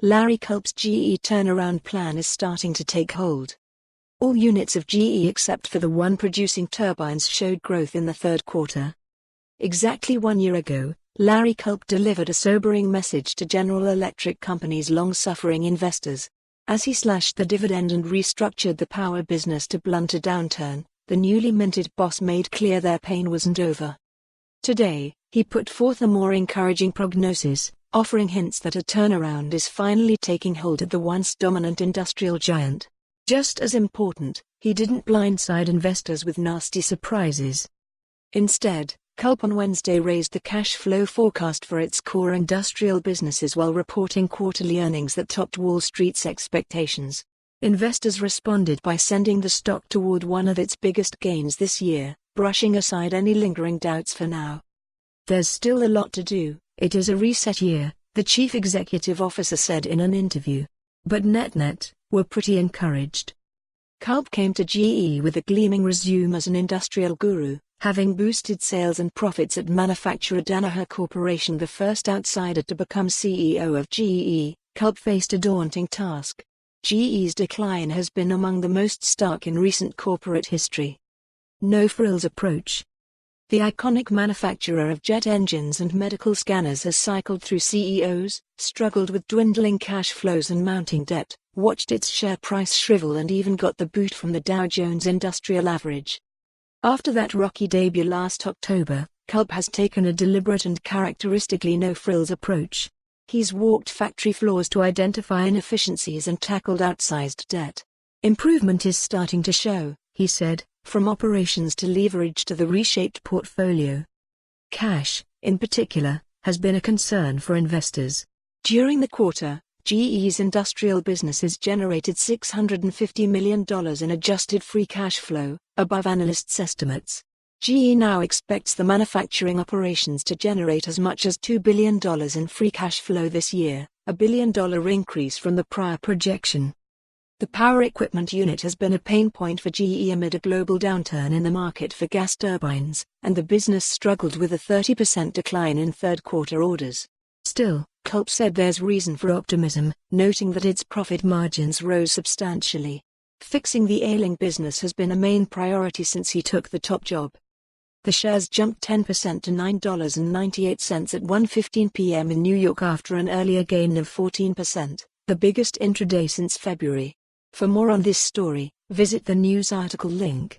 Larry Culp's GE turnaround plan is starting to take hold. All units of GE except for the one producing turbines showed growth in the third quarter. Exactly 1 year ago, Larry Culp delivered a sobering message to General Electric Company's long-suffering investors. As he slashed the dividend and restructured the power business to blunt a downturn, the newly minted boss made clear their pain wasn't over. Today, he put forth a more encouraging prognosis, offering hints that a turnaround is finally taking hold at the once dominant industrial giant. Just as important, he didn't blindside investors with nasty surprises. Instead, Culp on Wednesday raised the cash flow forecast for its core industrial businesses while reporting quarterly earnings that topped Wall Street's expectations. Investors responded by sending the stock toward one of its biggest gains this year, brushing aside any lingering doubts for now. "There's still a lot to do, it is a reset year," the chief executive officer said in an interview. But net, we're pretty encouraged. Culp came to GE with a gleaming resume as an industrial guru, having boosted sales and profits at manufacturer Danaher Corporation, the first outsider to become CEO of GE. Culp faced a daunting task. GE's decline has been among the most stark in recent corporate history. No-frills approach. The iconic manufacturer of jet engines and medical scanners has cycled through CEOs, struggled with dwindling cash flows and mounting debt, watched its share price shrivel and even got the boot from the Dow Jones Industrial Average. After that rocky debut last October, Culp has taken a deliberate and characteristically no-frills approach. He's walked factory floors to identify inefficiencies and tackled outsized debt. "Improvement is starting to show," he said, "from operations to leverage to the reshaped portfolio." Cash, in particular, has been a concern for investors. During the quarter, GE's industrial businesses generated $650 million in adjusted free cash flow, above analysts' estimates. GE now expects the manufacturing operations to generate as much as $2 billion in free cash flow this year, a $1 billion increase from the prior projection. The power equipment unit has been a pain point for GE amid a global downturn in the market for gas turbines, and the business struggled with a 30% decline in third-quarter orders. Still, Culp said there's reason for optimism, noting that its profit margins rose substantially. Fixing the ailing business has been a main priority since he took the top job. The shares jumped 10% to $9.98 at 1:15 p.m. in New York after an earlier gain of 14%, the biggest intraday since February. For more on this story, visit the news article link.